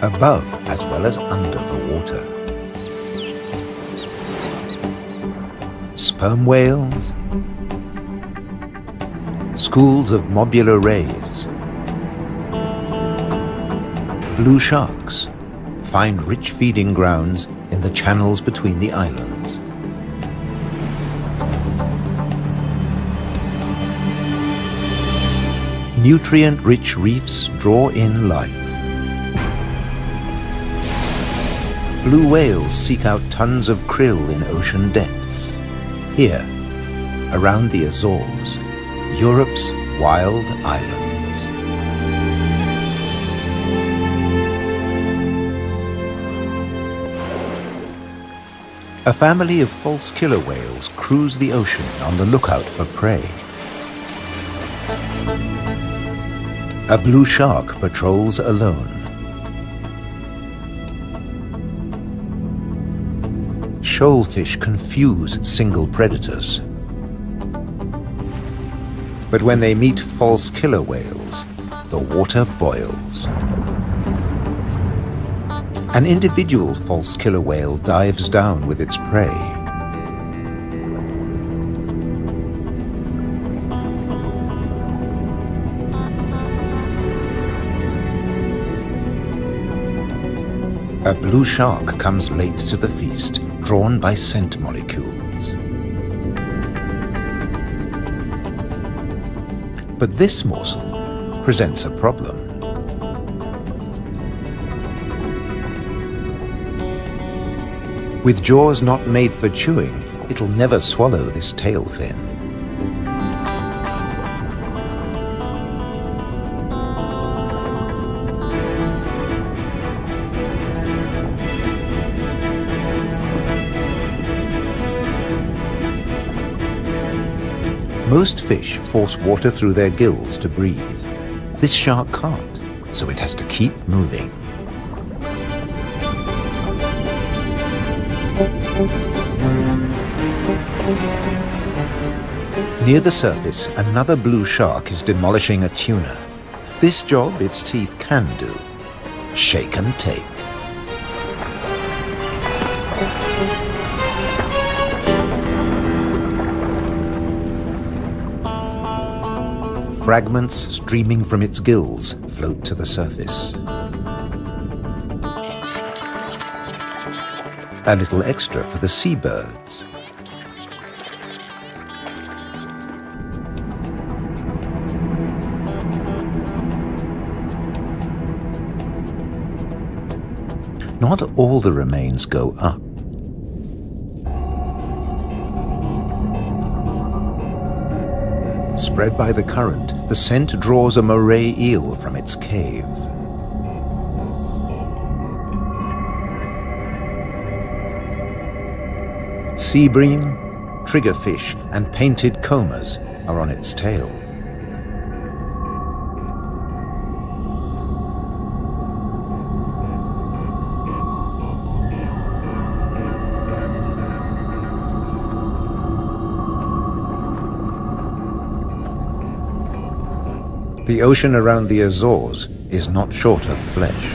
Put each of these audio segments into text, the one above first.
above as well as under the water. Sperm whales, schools of mobular rays, blue sharks find rich feeding grounds in the channels between the islands. Nutrient-rich reefs draw in life. Blue whales seek out tons of krill in ocean depths. Here, around the Azores, Europe's wild islands. A family of false killer whales cruise the ocean on the lookout for prey. A blue shark patrols alone. Shoalfish confuse single predators. But when they meet false killer whales, the water boils. An individual false killer whale dives down with its prey. A blue shark comes late to the feast, drawn by scent molecules. But this morsel presents a problem. With jaws not made for chewing, it'll never swallow this tail fin. Most fish force water through their gills to breathe. This shark can't, so it has to keep moving. Near the surface, another blue shark is demolishing a tuna. This job its teeth can do: shake and take. Fragments streaming from its gills float to the surface. A little extra for the seabirds. Not all the remains go up. Spread by the current, the scent draws a moray eel from its cave. Sea bream, triggerfish, and painted combers are on its tail. The ocean around the Azores is not short of flesh.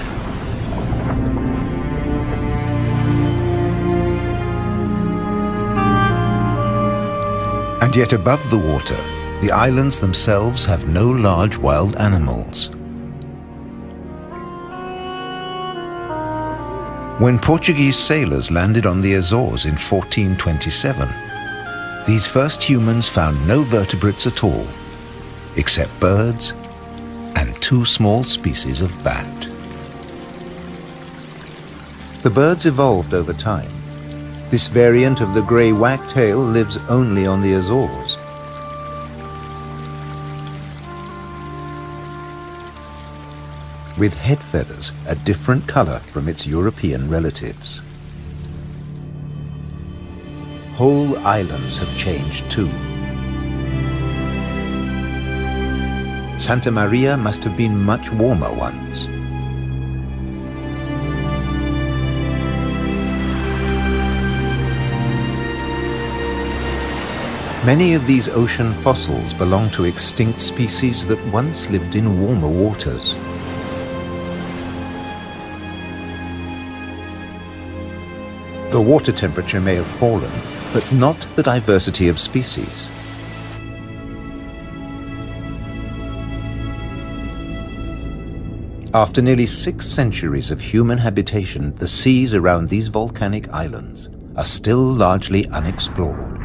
And yet above the water, the islands themselves have no large wild animals. When Portuguese sailors landed on the Azores in 1427, these first humans found no vertebrates at all, except birds and 2 small species of bat. The birds evolved over time. This variant of the grey wagtail lives only on the Azores. With head feathers a different colour from its European relatives. Whole islands have changed too. Santa Maria must have been much warmer once. Many of these ocean fossils belong to extinct species that once lived in warmer waters. The water temperature may have fallen, but not the diversity of species. After nearly 6 centuries of human habitation, the seas around these volcanic islands are still largely unexplored.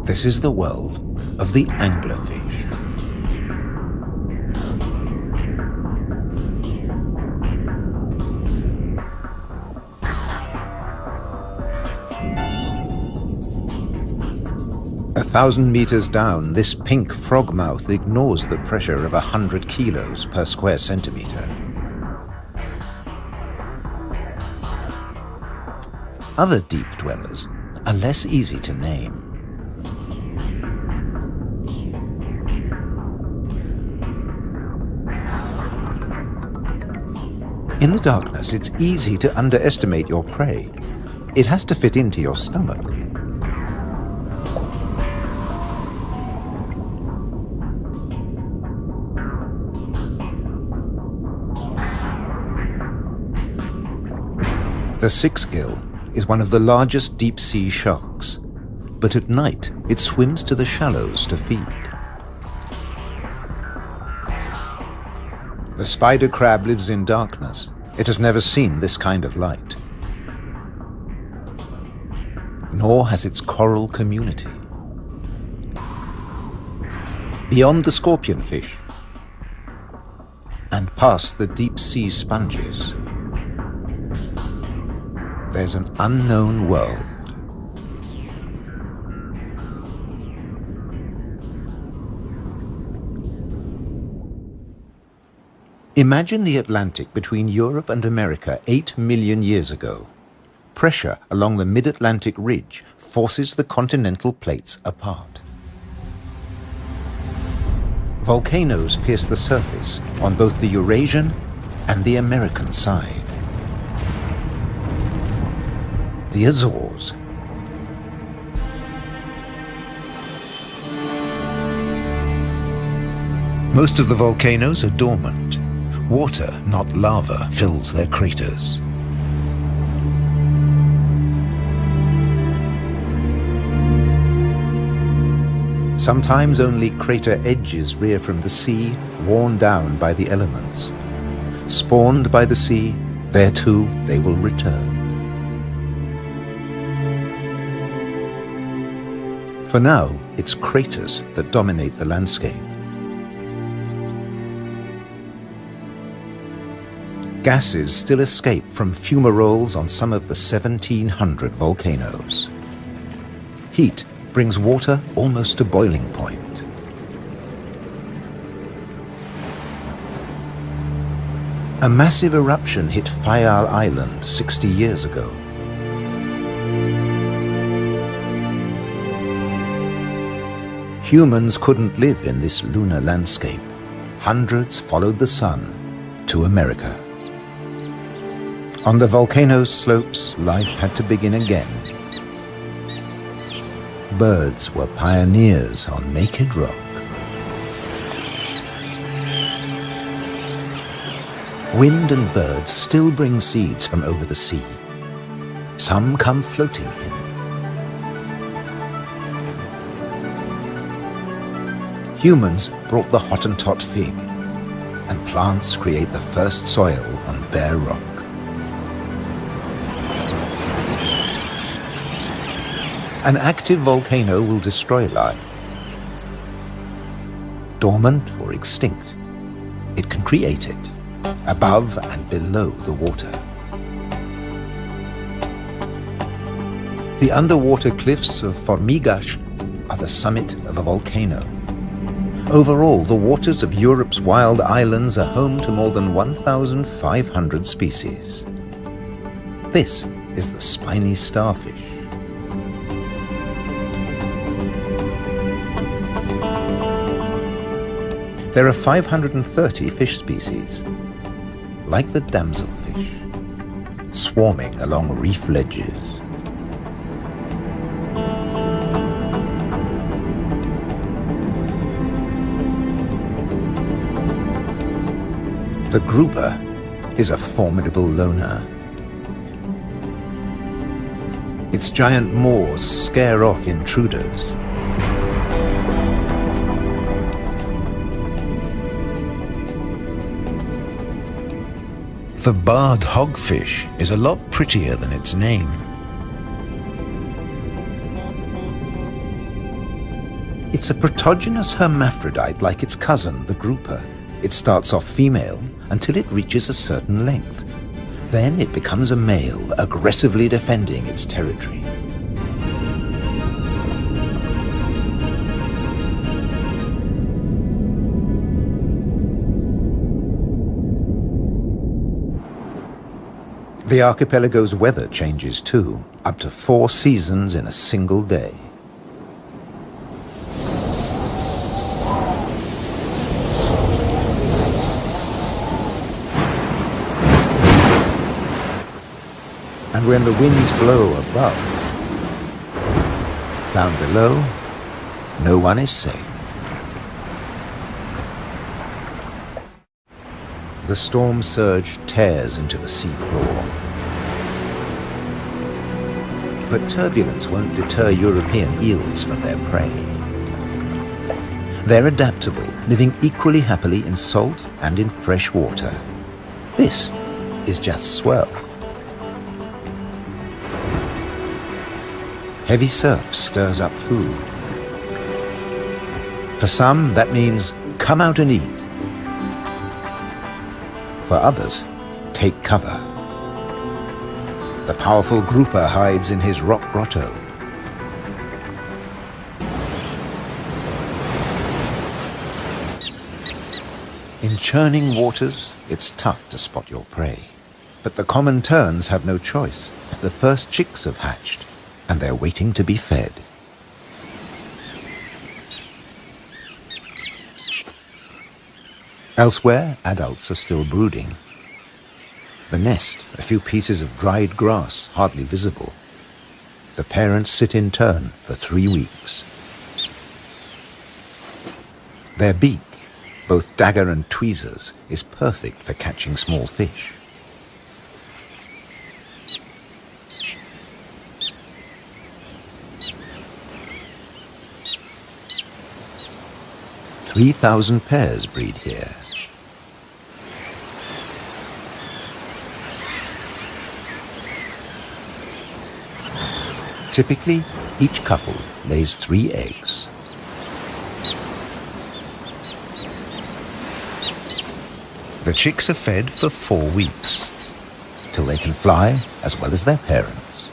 This is the world of the anglerfish. A 1,000 meters down, this pink frogmouth ignores the pressure of 100 kilos per square centimeter. Other deep dwellers are less easy to name. In the darkness, it's easy to underestimate your prey. It has to fit into your stomach. The six-gill is one of the largest deep-sea sharks, but at night it swims to the shallows to feed. The spider crab lives in darkness. It has never seen this kind of light. Nor has its coral community. Beyond the scorpionfish and past the deep-sea sponges, there's an unknown world. Imagine the Atlantic between Europe and America 8 million years ago. Pressure along the mid-Atlantic ridge forces the continental plates apart. Volcanoes pierce the surface on both the Eurasian and the American side. The Azores. Most of the volcanoes are dormant. Water, not lava, fills their craters. Sometimes only crater edges rear from the sea, worn down by the elements. Spawned by the sea, there too they will return. For now, it's craters that dominate the landscape. Gases still escape from fumaroles on some of the 1,700 volcanoes. Heat brings water almost to boiling point. A massive eruption hit Fayal Island 60 years ago. Humans couldn't live in this lunar landscape. Hundreds followed the sun to America. On the volcano's slopes, life had to begin again. Birds were pioneers on naked rock. Wind and birds still bring seeds from over the sea. Some come floating in. Humans brought the Hottentot fig, and plants create the first soil on bare rock. An active volcano will destroy life. Dormant or extinct, it can create it, above and below the water. The underwater cliffs of Formigas are the summit of a volcano. Overall, the waters of Europe's wild islands are home to more than 1,500 species. This is the spiny starfish. There are 530 fish species, like the damselfish, swarming along reef ledges. The grouper is a formidable loner. Its giant maws scare off intruders. The barred hogfish is a lot prettier than its name. It's a protogynous hermaphrodite like its cousin, the grouper. It starts off female until it reaches a certain length. Then it becomes a male, aggressively defending its territory. The archipelago's weather changes too, up to 4 seasons in a single day. And when the winds blow above, down below, no one is safe. The storm surge tears into the seafloor. But turbulence won't deter European eels from their prey. They're adaptable, living equally happily in salt and in fresh water. This is just swell. Heavy surf stirs up food. For some, that means come out and eat. For others, take cover. The powerful grouper hides in his rock grotto. In churning waters, it's tough to spot your prey. But the common terns have no choice. The first chicks have hatched, and they're waiting to be fed. Elsewhere, adults are still brooding. The nest, a few pieces of dried grass, hardly visible. The parents sit in turn for 3 weeks. Their beak, both dagger and tweezers, is perfect for catching small fish. "3,000 pairs breed here. Typically, each couple lays 3 eggs. The chicks are fed for 4 weeks, till they can fly as well as their parents.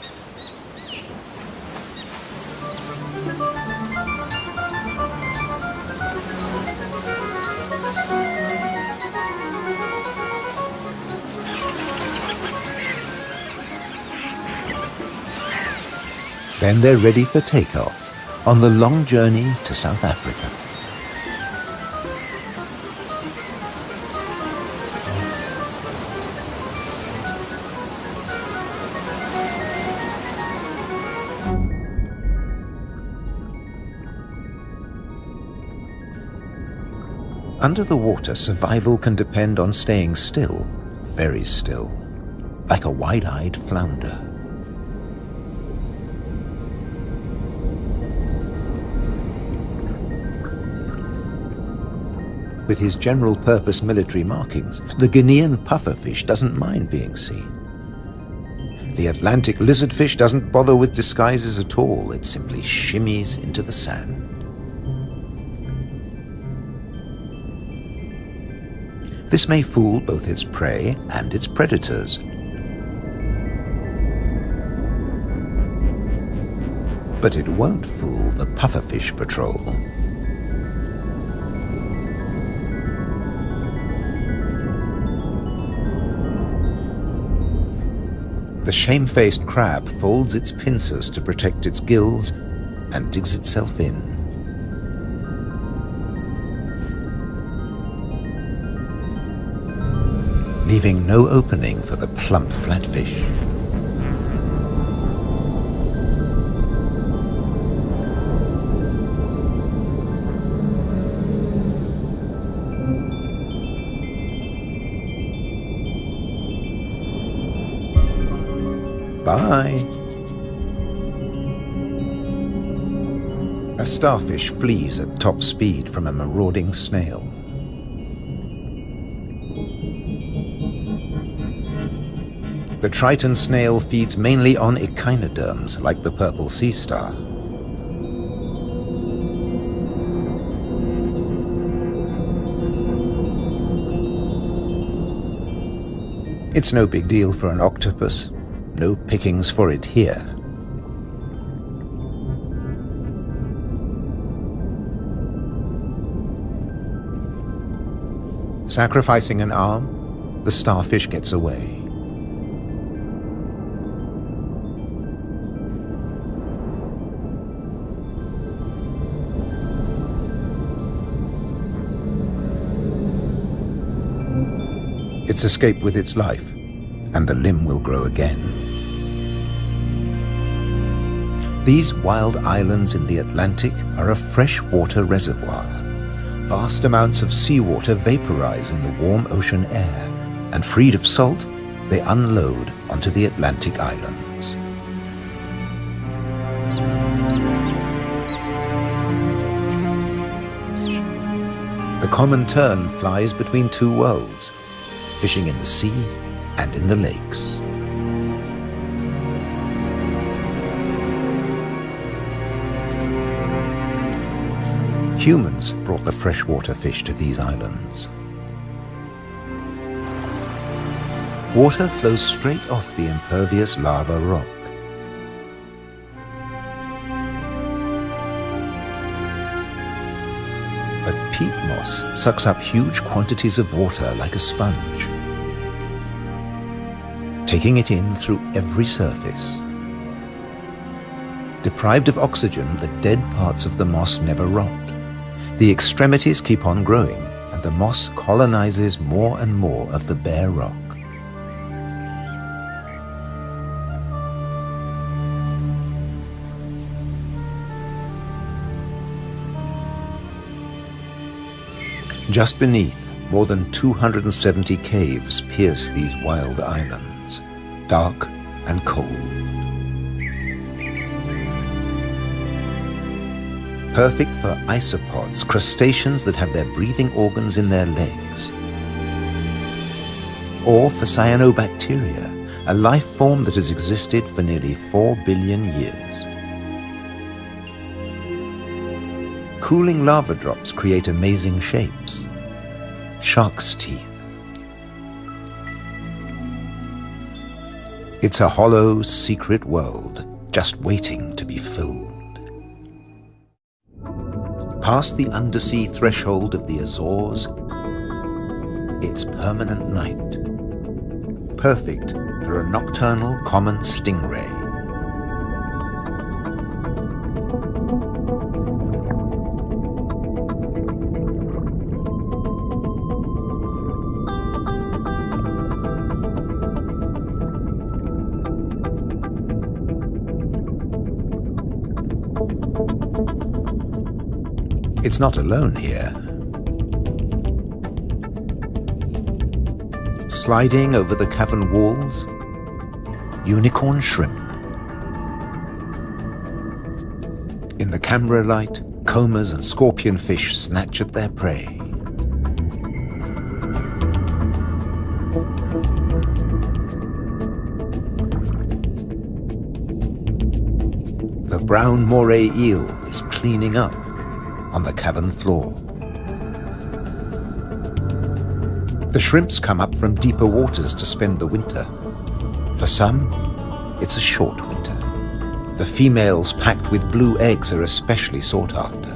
Then they're ready for takeoff on the long journey to South Africa. Under the water, survival can depend on staying still, very still, like a wide-eyed flounder. With his general-purpose military markings, the Guinean pufferfish doesn't mind being seen. The Atlantic lizardfish doesn't bother with disguises at all. It simply shimmies into the sand. This may fool both its prey and its predators. But it won't fool the pufferfish patrol. The shamefaced crab folds its pincers to protect its gills and digs itself in. Leaving no opening for the plump flatfish. Bye. A starfish flees at top speed from a marauding snail. The Triton snail feeds mainly on echinoderms like the purple sea star. It's no big deal for an octopus. No pickings for it here. Sacrificing an arm, the starfish gets away. It's escaped with its life, and the limb will grow again. These wild islands in the Atlantic are a freshwater reservoir. Vast amounts of seawater vaporize in the warm ocean air, and freed of salt, they unload onto the Atlantic islands. The common tern flies between two worlds, fishing in the sea and in the lakes. Humans brought the freshwater fish to these islands. Water flows straight off the impervious lava rock. But peat moss sucks up huge quantities of water like a sponge, taking it in through every surface. Deprived of oxygen, the dead parts of the moss never rot. The extremities keep on growing, and the moss colonizes more and more of the bare rock. Just beneath, more than 270 caves pierce these wild islands, dark and cold. Perfect for isopods, crustaceans that have their breathing organs in their legs. Or for cyanobacteria, a life form that has existed for nearly 4 billion years. Cooling lava drops create amazing shapes. Shark's teeth. It's a hollow, secret world, just waiting to be filled. Past the undersea threshold of the Azores, it's permanent night. Perfect for a nocturnal common stingray. It's not alone here. Sliding over the cavern walls, unicorn shrimp. In the camera light, combers and scorpionfish snatch at their prey. The brown moray eel is cleaning up on the cavern floor. The shrimps come up from deeper waters to spend the winter. For some, it's a short winter. The females packed with blue eggs are especially sought after.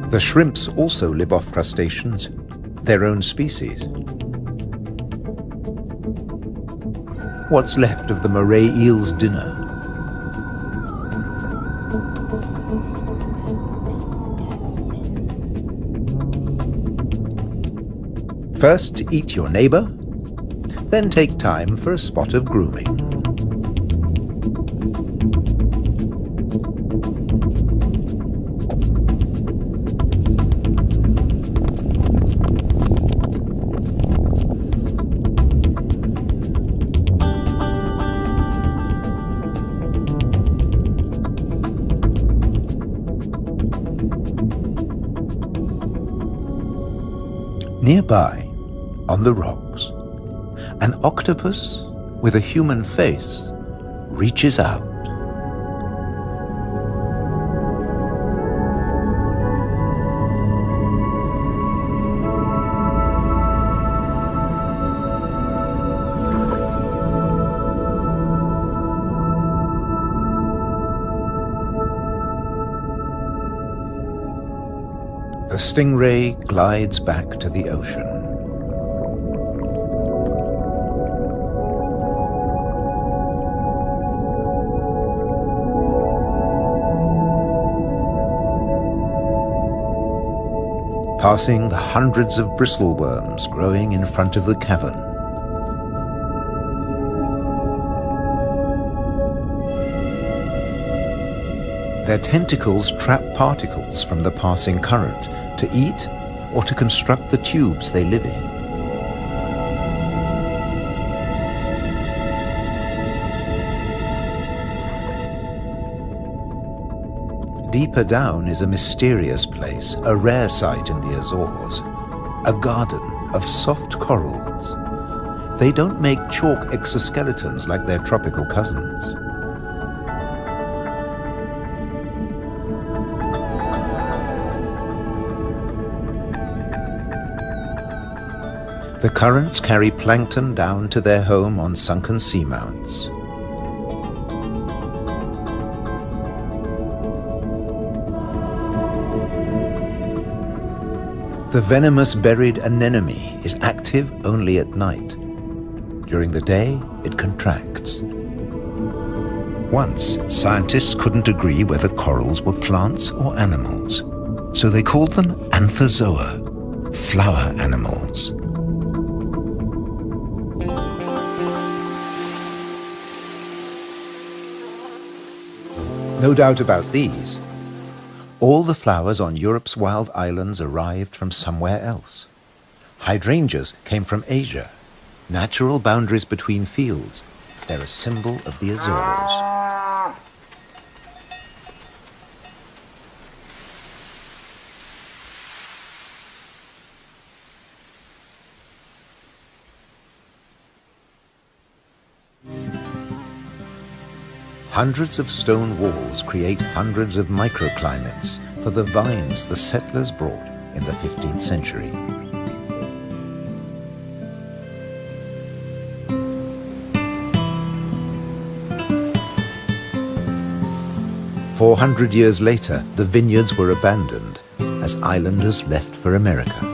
The shrimps also live off crustaceans, their own species. What's left of the moray eel's dinner? First, eat your neighbor, then take time for a spot of grooming. Nearby, on the rocks, an octopus with a human face reaches out. The stingray glides back to the ocean. Passing the hundreds of bristleworms growing in front of the cavern. Their tentacles trap particles from the passing current to eat or to construct the tubes they live in. Deeper down is a mysterious place, a rare sight in the Azores, a garden of soft corals. They don't make chalk exoskeletons like their tropical cousins. The currents carry plankton down to their home on sunken seamounts. The venomous buried anemone is active only at night. During the day, it contracts. Once, scientists couldn't agree whether corals were plants or animals, so they called them anthozoa, flower animals. No doubt about these. All the flowers on Europe's wild islands arrived from somewhere else. Hydrangeas came from Asia, natural boundaries between fields. They're a symbol of the Azores. Hundreds of stone walls create hundreds of microclimates for the vines the settlers brought in the 15th century. "400 years later, the vineyards were abandoned as islanders left for America.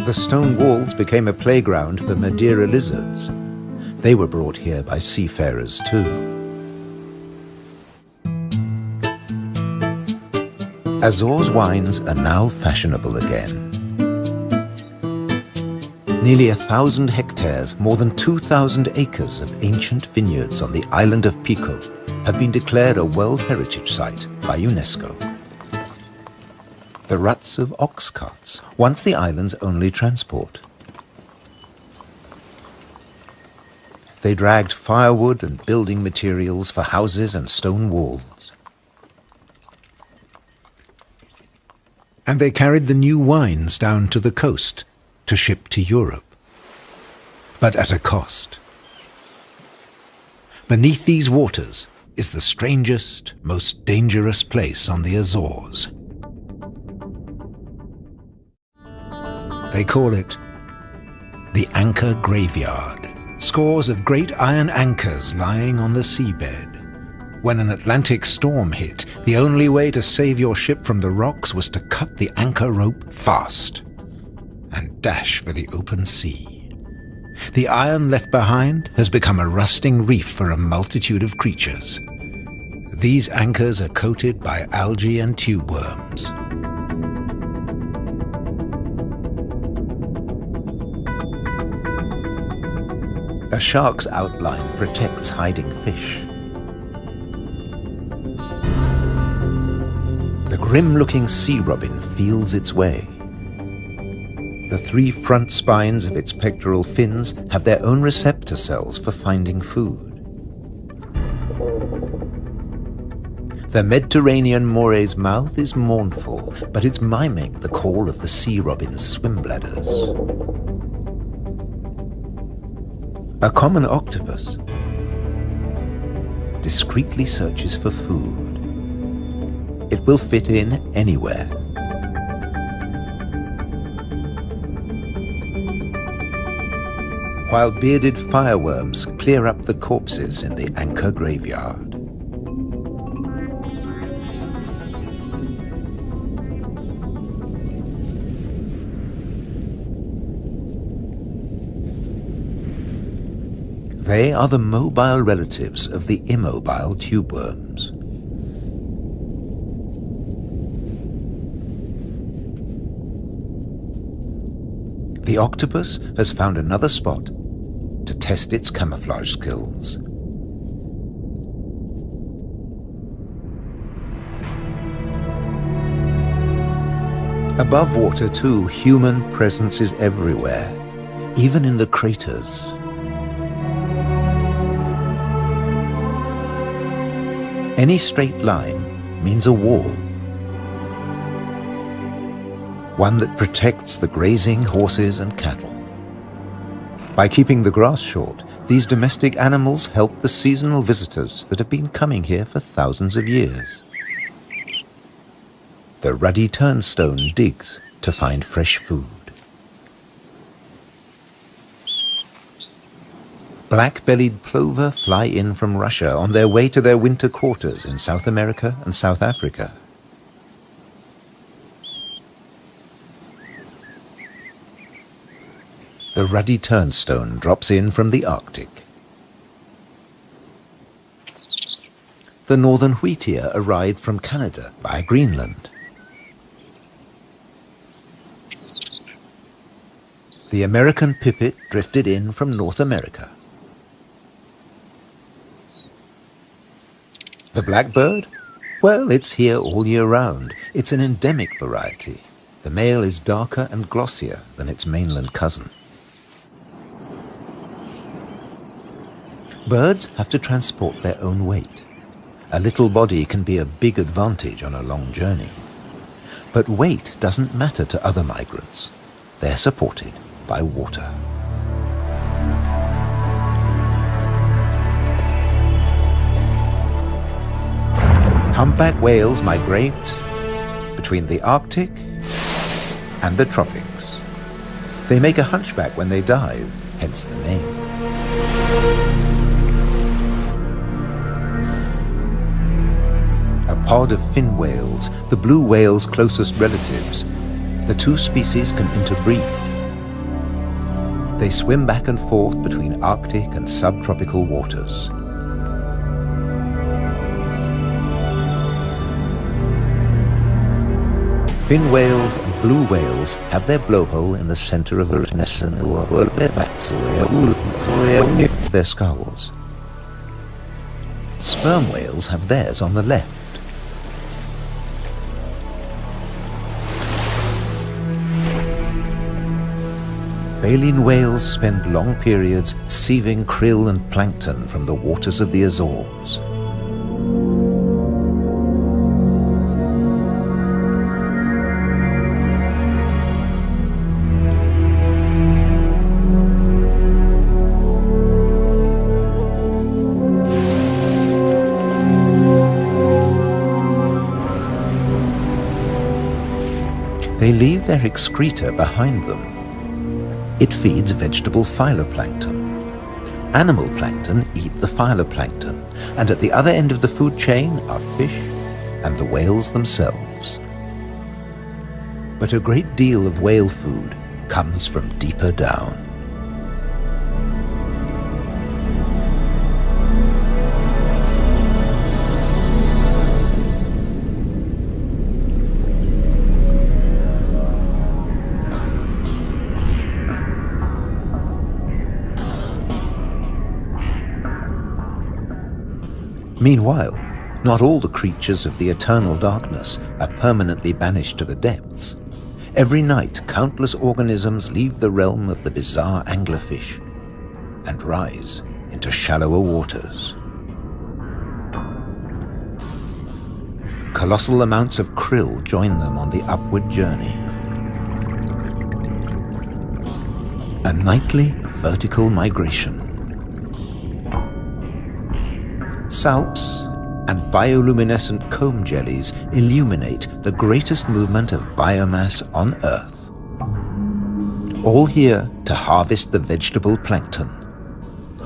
The stone walls became a playground for Madeira lizards. They were brought here by seafarers too. Azores wines are now fashionable again. Nearly 1,000 hectares, more than 2,000 acres of ancient vineyards on the island of Pico have been declared a World Heritage Site by UNESCO. The ruts of ox carts, once the island's only transport. They dragged firewood and building materials for houses and stone walls. And they carried the new wines down to the coast to ship to Europe. But at a cost. Beneath these waters is the strangest, most dangerous place on the Azores. They call it the Anchor Graveyard. Scores of great iron anchors lying on the seabed. When an Atlantic storm hit, the only way to save your ship from the rocks was to cut the anchor rope fast and dash for the open sea. The iron left behind has become a rusting reef for a multitude of creatures. These anchors are coated by algae and tube worms. A shark's outline protects hiding fish. The grim-looking sea robin feels its way. The 3 front spines of its pectoral fins have their own receptor cells for finding food. The Mediterranean moray's mouth is mournful, but it's miming the call of the sea robin's swim bladders. A common octopus discreetly searches for food. It will fit in anywhere. While bearded fireworms clear up the corpses in the anchor graveyard. They are the mobile relatives of the immobile tube worms. The octopus has found another spot to test its camouflage skills. Above water too, human presence is everywhere, even in the craters. Any straight line means a wall. One that protects the grazing horses and cattle. By keeping the grass short, these domestic animals help the seasonal visitors that have been coming here for thousands of years. The ruddy turnstone digs to find fresh food. Black-bellied plover fly in from Russia on their way to their winter quarters in South America and South Africa. The ruddy turnstone drops in from the Arctic. The northern wheatear arrived from Canada via Greenland. The American pipit drifted in from North America. The blackbird? Well, it's here all year round. It's an endemic variety. The male is darker and glossier than its mainland cousin. Birds have to transport their own weight. A little body can be a big advantage on a long journey. But weight doesn't matter to other migrants. They're supported by water. Humpback whales migrate between the Arctic and the tropics. They make a hunchback when they dive, hence the name. A pod of fin whales, the blue whale's closest relatives, the two species can interbreed. They swim back and forth between Arctic and subtropical waters. Fin whales and blue whales have their blowhole in the center of their skulls. Sperm whales have theirs on the left. Baleen whales spend long periods sieving krill and plankton from the waters of the Azores. They leave their excreta behind them. It feeds vegetable phytoplankton. Animal plankton eat the phytoplankton, and at the other end of the food chain are fish and the whales themselves. But a great deal of whale food comes from deeper down. Meanwhile, not all the creatures of the eternal darkness are permanently banished to the depths. Every night, countless organisms leave the realm of the bizarre anglerfish and rise into shallower waters. Colossal amounts of krill join them on the upward journey. A nightly vertical migration. Salps and bioluminescent comb jellies illuminate the greatest movement of biomass on Earth. All here to harvest the vegetable plankton,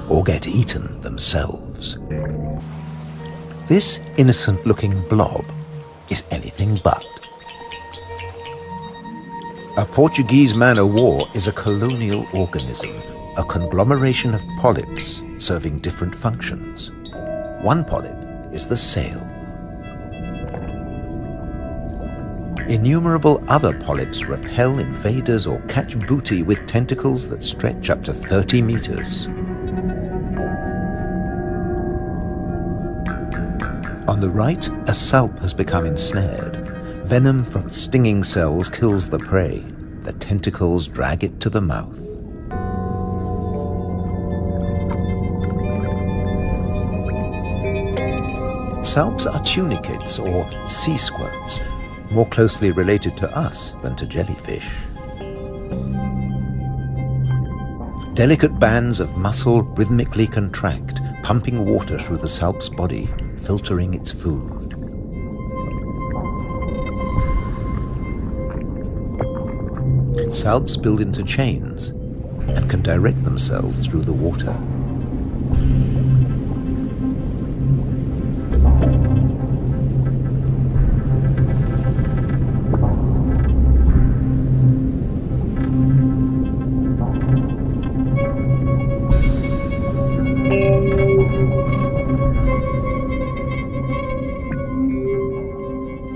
or get eaten themselves. This innocent-looking blob is anything but. A Portuguese man-o'-war is a colonial organism, a conglomeration of polyps serving different functions. One polyp is the sail. Innumerable other polyps repel invaders or catch booty with tentacles that stretch up to 30 meters. On the right, a salp has become ensnared. Venom from stinging cells kills the prey. The tentacles drag it to the mouth. Salps are tunicates or sea squirts, more closely related to us than to jellyfish. Delicate bands of muscle rhythmically contract, pumping water through the salp's body, filtering its food. Salps build into chains and can direct themselves through the water.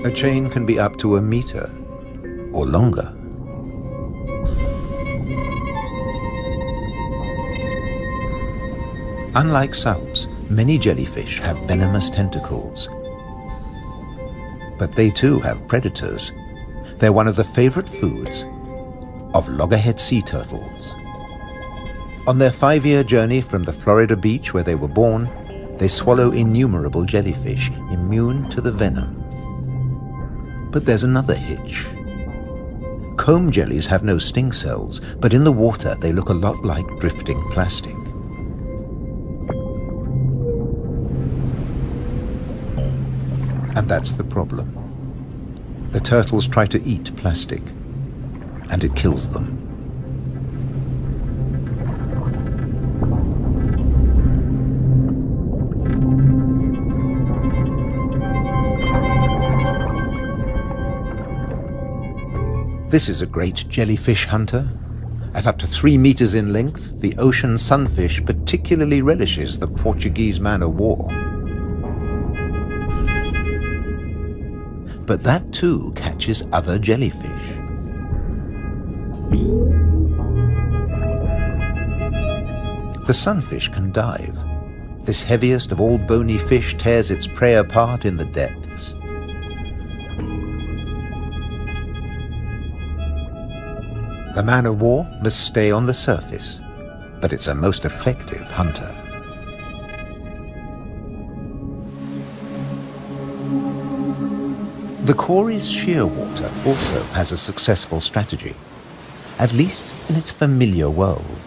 A chain can be up to a meter or longer. Unlike salps, many jellyfish have venomous tentacles. But they too have predators. They're one of the favorite foods of loggerhead sea turtles. On their 5-year journey from the Florida beach where they were born, they swallow innumerable jellyfish immune to the venom. But there's another hitch. Comb jellies have no sting cells, but in the water they look a lot like drifting plastic. And that's the problem. The turtles try to eat plastic, and it kills them. This is a great jellyfish hunter. At up to 3 meters in length, the ocean sunfish particularly relishes the Portuguese man-o'-war. But that too catches other jellyfish. The sunfish can dive. This heaviest of all bony fish tears its prey apart in the depths. The man-o'-war must stay on the surface, but it's a most effective hunter. The Cory's shearwater also has a successful strategy, at least in its familiar world.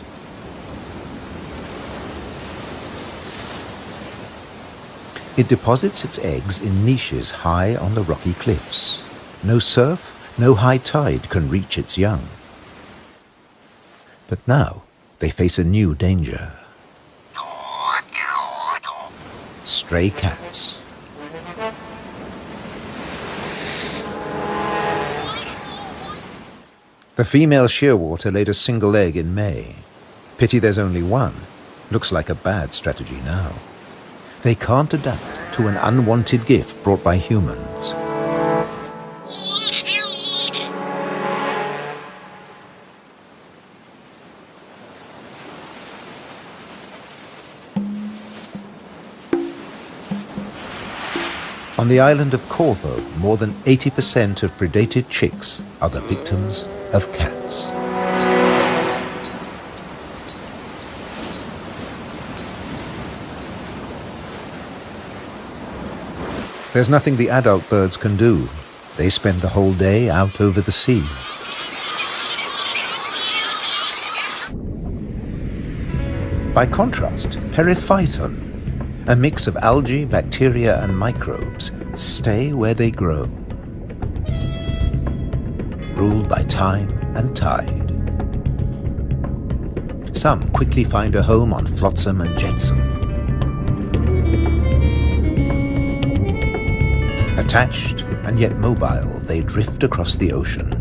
It deposits its eggs in niches high on the rocky cliffs. No surf, no high tide can reach its young. But now they face a new danger. Stray cats. The female shearwater laid a single egg in May. Pity there's only one. Looks like a bad strategy now. They can't adapt to an unwanted gift brought by humans. On the island of Corvo, more than 80% of predated chicks are the victims of cats. There's nothing the adult birds can do. They spend the whole day out over the sea. By contrast, periphyton, a mix of algae, bacteria and microbes, stay where they grow, ruled by time and tide. Some quickly find a home on flotsam and jetsam. Attached and yet mobile, they drift across the ocean.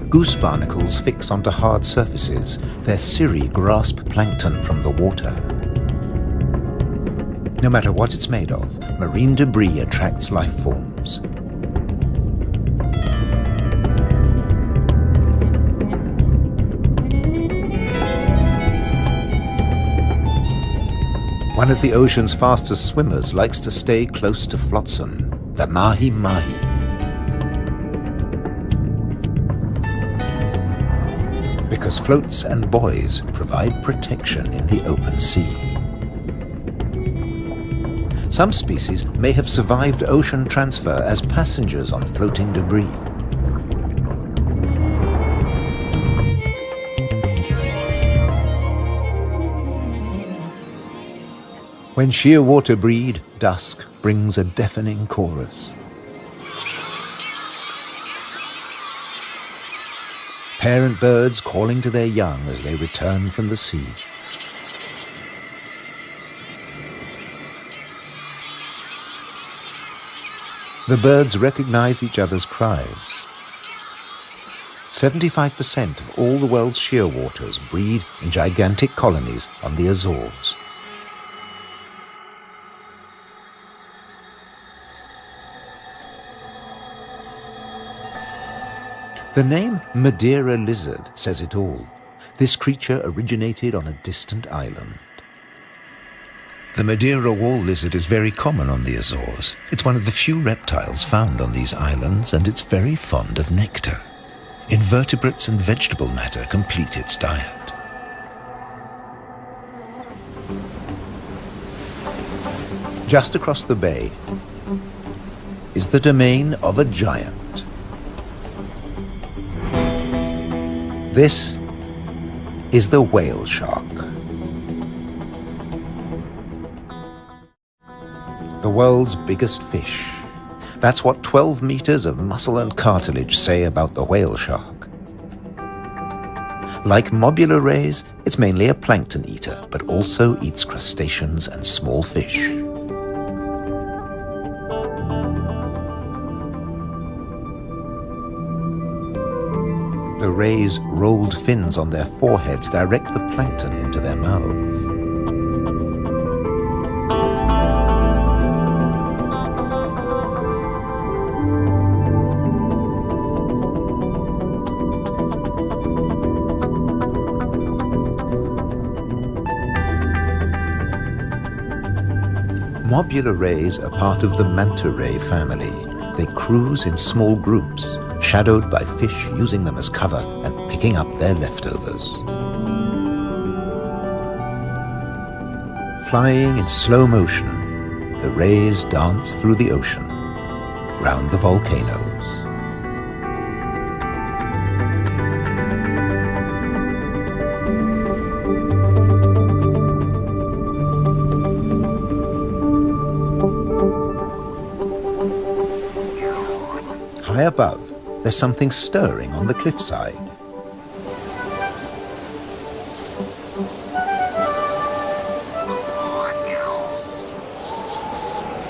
Goose barnacles fix onto hard surfaces. Their cirri grasp plankton from the water. No matter what it's made of, marine debris attracts life forms. One of the ocean's fastest swimmers likes to stay close to flotsam, the mahi-mahi. Because floats and buoys provide protection in the open sea. Some species may have survived ocean transfer as passengers on floating debris. When shearwater breed, dusk brings a deafening chorus. Parent birds calling to their young as they return from the sea. The birds recognize each other's cries. 75% of all the world's shearwaters breed in gigantic colonies on the Azores. The name Madeira lizard says it all. This creature originated on a distant island. The Madeira wall lizard is very common on the Azores. It's one of the few reptiles found on these islands, and it's very fond of nectar. Invertebrates and vegetable matter complete its diet. Just across the bay is the domain of a giant. This is the whale shark. The world's biggest fish. That's what 12 meters of muscle and cartilage say about the whale shark. Like mobula rays, it's mainly a plankton eater, but also eats crustaceans and small fish. The rays' rolled fins on their foreheads direct the plankton into their mouths. Mobula rays are part of the manta ray family. They cruise in small groups, shadowed by fish using them as cover and picking up their leftovers. Flying in slow motion, the rays dance through the ocean, round the volcanoes. High above, there's something stirring on the cliffside.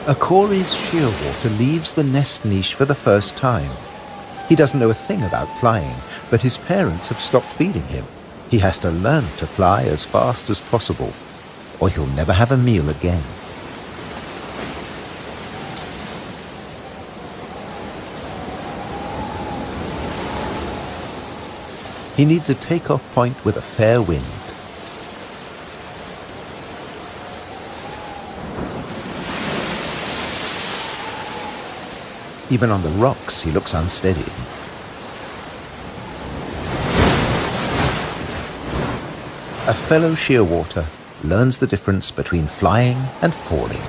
A Cory's shearwater leaves the nest niche for the first time. He doesn't know a thing about flying, but his parents have stopped feeding him. He has to learn to fly as fast as possible, or he'll never have a meal again. He needs a takeoff point with a fair wind. Even on the rocks, he looks unsteady. A fellow shearwater learns the difference between flying and falling.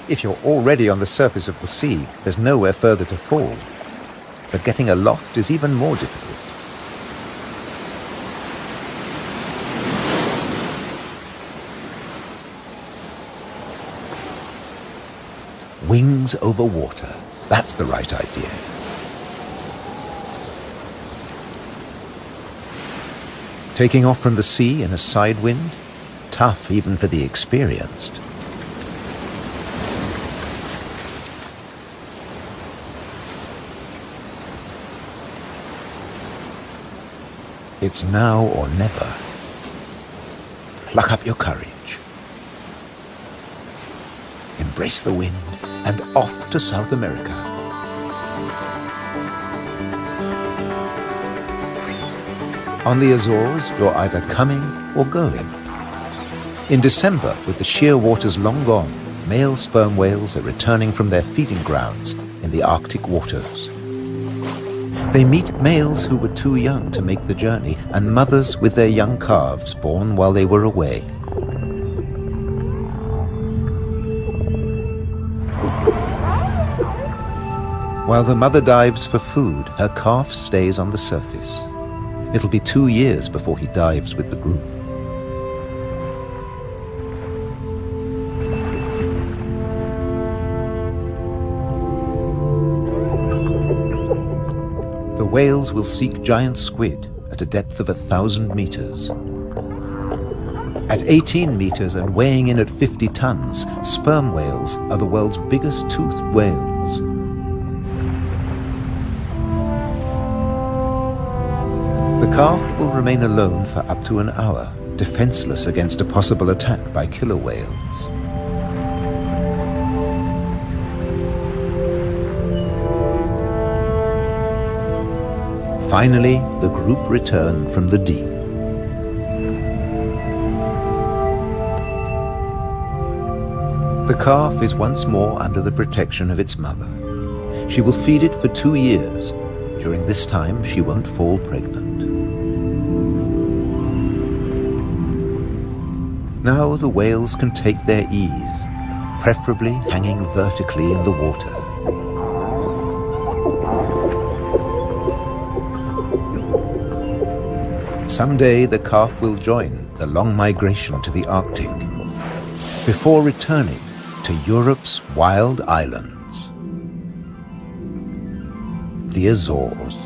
If you're already on the surface of the sea, there's nowhere further to fall. But getting aloft is even more difficult. Wings over water. That's the right idea. Taking off from the sea in a side wind? Tough even for the experienced. It's now or never. Pluck up your courage. Embrace the wind and off to South America. On the Azores, you're either coming or going. In December, with the sheer waters long gone, male sperm whales are returning from their feeding grounds in the Arctic waters. They meet males who were too young to make the journey and mothers with their young calves born while they were away. While the mother dives for food, her calf stays on the surface. It'll be 2 years before he dives with the group. The whales will seek giant squid at a depth of 1,000 meters. At 18 meters and weighing in at 50 tons, sperm whales are the world's biggest toothed whales. The calf will remain alone for up to an hour, defenseless against a possible attack by killer whales. Finally, the group return from the deep. The calf is once more under the protection of its mother. She will feed it for 2 years. During this time, she won't fall pregnant. Now the whales can take their ease, preferably hanging vertically in the water. Someday the calf will join the long migration to the Arctic, before returning to Europe's wild islands, the Azores.